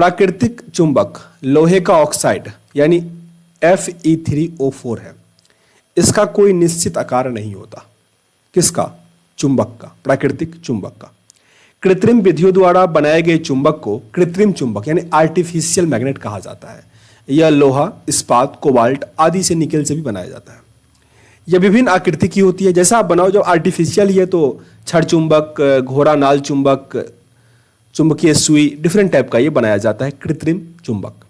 प्राकृतिक चुंबक लोहे का ऑक्साइड यानी Fe3O4 है। इसका कोई निश्चित आकार नहीं होता। किसका? चुंबक का, प्राकृतिक चुंबक का। कृत्रिम विधियों द्वारा बनाए गए चुंबक को कृत्रिम चुंबक यानी आर्टिफिशियल मैग्नेट कहा जाता है। यह लोहा, इस्पात, कोबाल्ट आदि से, निकेल से भी बनाया जाता है। यह विभिन्न आकृति की होती है। जैसा आप बनाओ, जब आर्टिफिशियल ही है तो छड़ चुंबक, घोड़ा नाल चुंबक, चुंबकीय सुई, डिफरेंट टाइप का ये बनाया जाता है कृत्रिम चुंबक।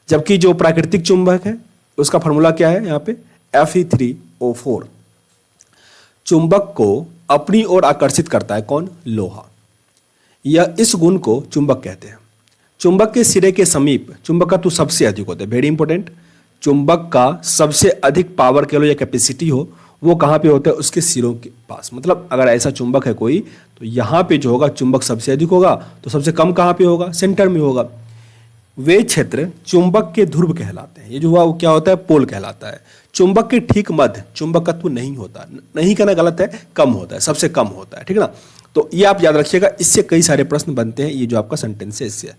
जबकि जो प्राकृतिक चुंबक है उसका फॉर्मूला क्या है यहाँ पे? Fe3O4। चुंबक को अपनी ओर आकर्षित करता है कौन? लोहा। यह इस गुण को चुंबक कहते हैं। चुंबक के सिरे के समीप चुंबकत्व सबसे अधिक होता है। Very important. चुंबक का सबसे अधिक पावर कह लो या कैपेसिटी हो, वो कहाँ पे होता है? उसके सिरों के पास। मतलब अगर ऐसा चुंबक है कोई, तो यहाँ पे जो होगा चुंबक सबसे अधिक होगा, तो सबसे कम कहाँ पे होगा? सेंटर में होगा। वे क्षेत्र चुंबक के ध्रुव कहलाते हैं। ये जो हुआ वो क्या होता है? पोल कहलाता है। चुंबक के ठीक मध्य चुंबकत्व नहीं होता। नहीं कहना गलत है, कम होता है, सबसे कम होता है। ठीक है ना? तो ये आप याद रखिएगा, इससे कई सारे प्रश्न बनते हैं। ये जो आपका सेंटेंस है इससे।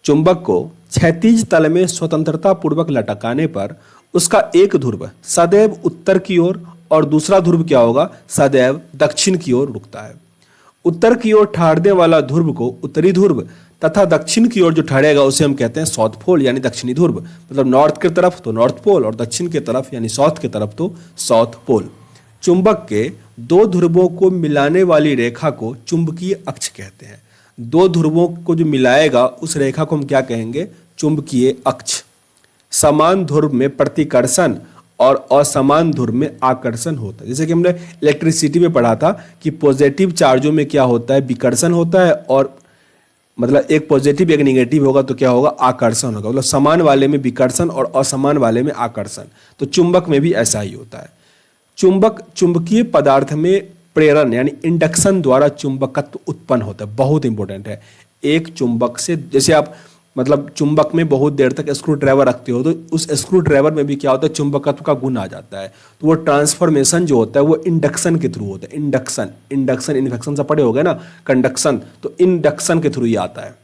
चुंबक को क्षैतिज तल में स्वतंत्रता पूर्वक लटकाने पर उसका एक ध्रुव सदैव उत्तर की ओर और दूसरा ध्रुव क्या होगा? सदैव दक्षिण की ओर रुकता है। उत्तर की ओर ठहरने वाला ध्रुव को उत्तरी ध्रुव तथा दक्षिण की ओर जो ठहरेगा उसे हम कहते हैं साउथ पोल यानी दक्षिणी ध्रुव। मतलब नॉर्थ की तरफ तो नॉर्थ पोल और दक्षिण की तरफ यानी साउथ की तरफ तो साउथ पोल। चुंबक के दो ध्रुवों को मिलाने वाली रेखा को चुंबकीय अक्ष कहते हैं। दो ध्रुवों को जो मिलाएगा उस रेखा को हम क्या कहेंगे? चुंबकीय अक्ष। समान ध्रुव में प्रतिकर्षण और असमान ध्रुव में आकर्षण होता है। जैसे कि हमने इलेक्ट्रिसिटी में पढ़ा था कि पॉजिटिव चार्जों में क्या होता है? विकर्षण होता है, और मतलब एक पॉजिटिव एक निगेटिव होगा तो क्या होगा? आकर्षण होगा। मतलब समान वाले में विकर्षण और असमान वाले में आकर्षण। तो चुंबक में भी ऐसा ही होता है। चुंबक चुंबकीय पदार्थ में प्रेरण यानी इंडक्शन द्वारा चुंबकत्व उत्पन्न होता है। बहुत इंपॉर्टेंट है। एक चुंबक से, जैसे आप मतलब चुंबक में बहुत देर तक स्क्रू ड्राइवर रखते हो तो उस स्क्रू ड्राइवर में भी क्या होता है? चुंबकत्व का गुण आ जाता है। तो वो ट्रांसफॉर्मेशन जो होता है वो इंडक्शन के थ्रू होता है। इंडक्शन, इंडक्शन इन्फेक्शन से पढ़े हो गए ना, कंडक्शन, तो इंडक्शन के थ्रू ही आता है।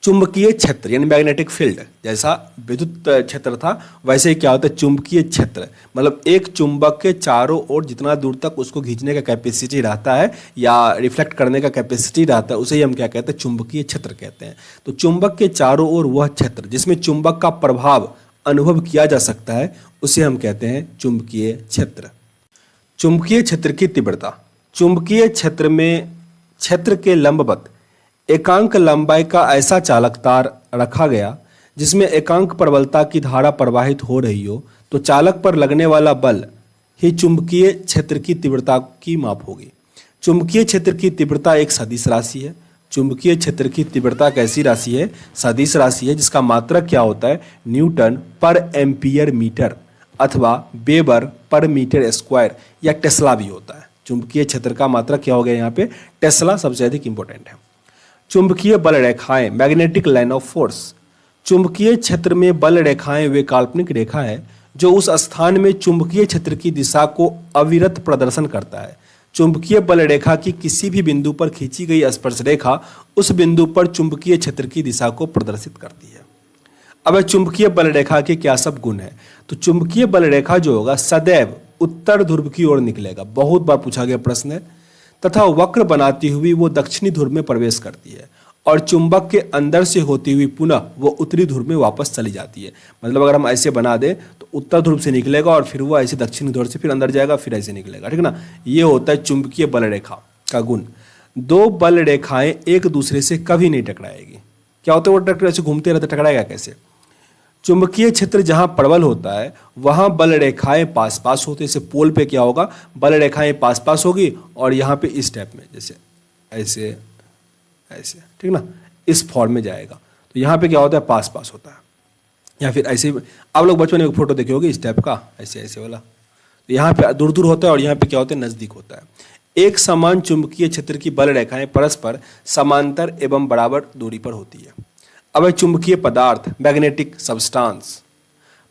चुंबकीय क्षेत्र यानी मैग्नेटिक फील्ड, जैसा विद्युत क्षेत्र था वैसे ही क्या होता है? चुंबकीय क्षेत्र। मतलब एक चुंबक के चारों ओर जितना दूर तक उसको खींचने का कैपेसिटी रहता है या रिफ्लेक्ट करने का कैपेसिटी रहता है उसे ही हम क्या कहते हैं? चुंबकीय क्षेत्र कहते हैं। तो चुंबक के चारों ओर वह क्षेत्र जिसमें चुंबक का प्रभाव अनुभव किया जा सकता है उसे हम कहते हैं चुंबकीय क्षेत्र। चुंबकीय क्षेत्र की तीव्रता। चुंबकीय क्षेत्र में क्षेत्र के लंबवत एकांक लंबाई का ऐसा चालक तार रखा गया जिसमें एकांक प्रबलता की धारा प्रवाहित हो रही हो, तो चालक पर लगने वाला बल ही चुंबकीय क्षेत्र की तीव्रता की माप होगी। चुंबकीय क्षेत्र की तीव्रता एक सदिश राशि है। चुंबकीय क्षेत्र की तीव्रता कैसी राशि है? सदिश राशि है, जिसका मात्रक क्या होता है? न्यूटन पर एम्पियर मीटर अथवा वेबर पर मीटर स्क्वायर या टेस्ला भी होता है। चुंबकीय क्षेत्र का मात्रक क्या हो गया यहाँ पे? टेस्ला सबसे अधिक इंपॉर्टेंट है। चुंबकीय बल रेखाएं, मैग्नेटिक लाइन ऑफ फोर्स। चुंबकीय क्षेत्र में बल रेखाएं वे काल्पनिक रेखा है जो उस स्थान में चुंबकीय क्षेत्र की दिशा को अविरत प्रदर्शन करता है। चुंबकीय बल रेखा की किसी भी बिंदु पर खींची गई स्पर्श रेखा उस बिंदु पर चुंबकीय क्षेत्र की दिशा को प्रदर्शित करती है। अब चुंबकीय बल रेखा के क्या सब गुण है? तो चुंबकीय बल रेखा जो होगा सदैव उत्तर ध्रुव की ओर निकलेगा। बहुत बार पूछा गया प्रश्न है। तथा वक्र बनाती हुई वो दक्षिणी ध्रुव में प्रवेश करती है और चुंबक के अंदर से होती हुई पुनः वो उत्तरी ध्रुव में वापस चली जाती है। मतलब अगर हम ऐसे बना दें तो उत्तर ध्रुव से निकलेगा और फिर वो ऐसे दक्षिणी ध्रुव से फिर अंदर जाएगा, फिर ऐसे निकलेगा। ठीक है ना? ये होता है चुंबकीय बल रेखा का गुण। दो बल रेखाएं एक दूसरे से कभी नहीं टकराएगी। क्या होता है? वो ट्रैक्टर ऐसे घूमते रहते, टकराएगा कैसे? चुंबकीय क्षेत्र जहां प्रबल होता है वहां बल रेखाएं पास पास होते हैं। जैसे पोल पे क्या होगा? बल रेखाएं पास पास होगी और यहाँ पे इस टाइप में, जैसे ऐसे ऐसे, ठीक ना, इस फॉर्म में जाएगा। तो यहाँ पे क्या होता है? पास पास होता है। या फिर ऐसे, आप लोग बचपन में एक फोटो देखे होगे इस टाइप का, ऐसे ऐसे वाला। तो यहाँ पे दूर दूर होता है और यहाँ पे क्या होता है? नजदीक होता है। एक समान चुंबकीय क्षेत्र की बल रेखाएं परस्पर समांतर एवं बराबर दूरी पर होती है। अब चुंबकीय पदार्थ, मैग्नेटिक सब्सटेंस।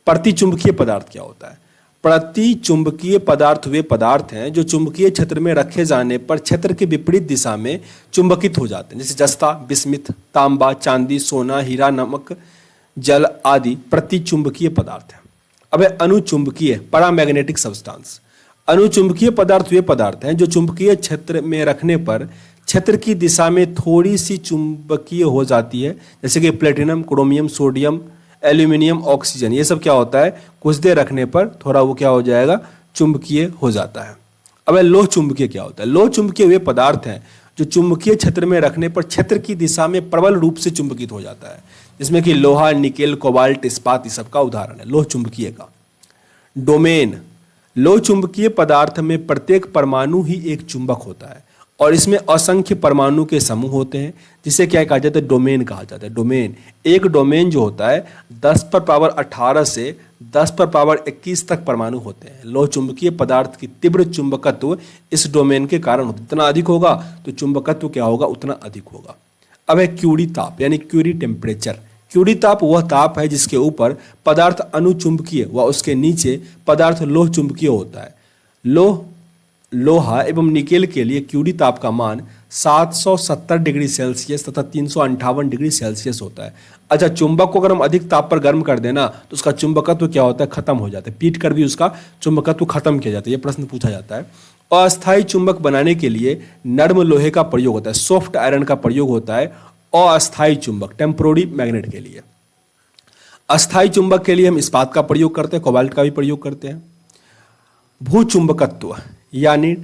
प्रतिचुंबकीय पदार्थ क्या होता है? प्रति चुंबकीय पदार्थ वे पदार्थ हैं जो चुंबकीय क्षेत्र में रखे जाने पर क्षेत्र के विपरीत दिशा में चुंबकित हो जाते हैं, जैसे जस्ता, बिस्मिथ, तांबा, चांदी, सोना, हीरा, नमक, जल आदि प्रति चुंबकीय पदार्थ हैं। अब है अनुचुंबकीय पैरामैग्नेटिक सब्सटेंस। अनुचुंबकीय पदार्थ वे पदार्थ हैं जो चुंबकीय क्षेत्र में रखने पर क्षेत्र की दिशा में थोड़ी सी चुंबकीय हो जाती है, जैसे कि platinum, chromium, sodium, aluminium, oxygen. ये सब क्या होता है, कुछ देर रखने पर थोड़ा वो क्या हो जाएगा, चुंबकीय हो जाता है। अब लोह चुंबकीय क्या होता है? लोह चुंबकीय वे पदार्थ हैं जो चुंबकीय क्षेत्र में रखने पर क्षेत्र की दिशा में प्रबल रूप से चुंबकित हो जाता है, जिसमें कि लोहा, निकेल, कोबाल्ट, इस्पात, ये सब का उदाहरण है लोह चुंबकीय का। डोमेन। लोह चुंबकीय पदार्थ में प्रत्येक परमाणु ही एक चुंबक होता है और इसमें असंख्य परमाणु के समूह होते हैं, जिसे क्या कहा जाता है, डोमेन कहा जाता है। डोमेन, एक डोमेन जो होता है 10⁻18 से 10⁻21 तक परमाणु होते हैं। लोह चुंबकीय पदार्थ की तीव्र चुंबकत्व इस डोमेन के कारण होता है। जितना अधिक होगा तो चुंबकत्व क्या होगा, उतना अधिक होगा। अब है क्यूरी ताप यानी क्यूरी टेम्परेचर। क्यूरी ताप वह ताप है जिसके ऊपर पदार्थ अनुचुंबकीय व उसके नीचे पदार्थ लोह चुंबकीय होता है। लोहा एवं निकेल के लिए क्यूरी ताप का मान 770 डिग्री सेल्सियस तथा 358 डिग्री सेल्सियस होता है। अच्छा, चुंबक को अगर हम अधिक ताप पर गर्म कर देना तो उसका चुंबकत्व क्या होता है, खत्म हो जाता है, पीट कर भी उसका चुंबकत्व खत्म किया जाता है। यह प्रश्न पूछा जाता है। अस्थायी चुंबक बनाने के लिए नर्म लोहे का प्रयोग होता है, सॉफ्ट आयरन का प्रयोग होता है। अस्थायी चुंबक टेम्पोररी मैग्नेट के लिए। अस्थायी चुंबक के लिए हम इस्पात का प्रयोग करते हैं, कोबाल्ट का भी प्रयोग करते हैं। भूचुंबकत्व यानी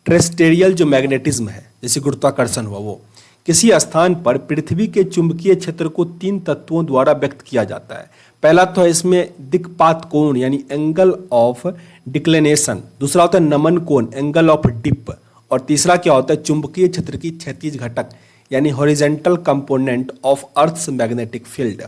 टेरेस्टेरियल जो मैग्नेटिज्म है, जैसे गुरुत्वाकर्षण हुआ, वो किसी स्थान पर पृथ्वी के चुंबकीय क्षेत्र को 3 तत्वों द्वारा व्यक्त किया जाता है। पहला तो है इसमें दिक्पात कोण यानी एंगल ऑफ डिक्लेनेशन, दूसरा होता है नमन कोण एंगल ऑफ डिप, और तीसरा क्या होता है, चुंबकीय क्षेत्र की क्षैतिज घटक यानी horizontal component of earth's magnetic field.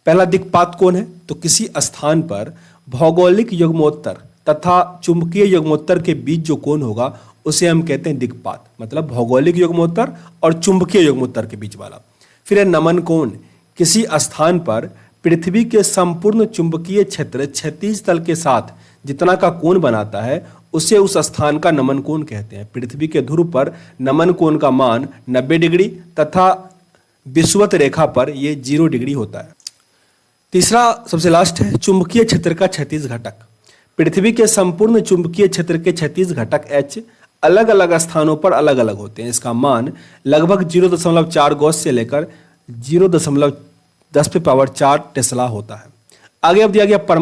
पहला दिक्पात कोण है, तो किसी स्थान पर भौगोलिक युग्मोत्तर तथा चुंबकीय युग्मोत्तर के बीच जो कोण होगा उसे हम कहते हैं दिक्पात, मतलब भौगोलिक युग्मोत्तर और चुंबकीय युग्मोत्तर के बीच वाला। फिर है नमन कोण, किसी स्थान पर पृथ्वी के संपूर्ण चुंबकीय क्षेत्र क्षैतिज तल के साथ जितना का कोण बनाता है उसे उस स्थान का नमन कोण कहते हैं। पृथ्वी के ध्रुव पर नमन कोण का मान 90 डिग्री तथा विषुवत रेखा पर यह 0 डिग्री होता है। तीसरा सबसे लास्ट है चुंबकीय क्षेत्र का क्षैतिज घटक। पृथ्वी के संपूर्ण चुंबकीय क्षेत्र के क्षैतिज घटक H अलग अलग स्थानों पर अलग अलग होते हैं। इसका मान लगभग 0.4 गॉस से लेकर 0.10⁴ टेस्ला होता है। आगे अब दिया गया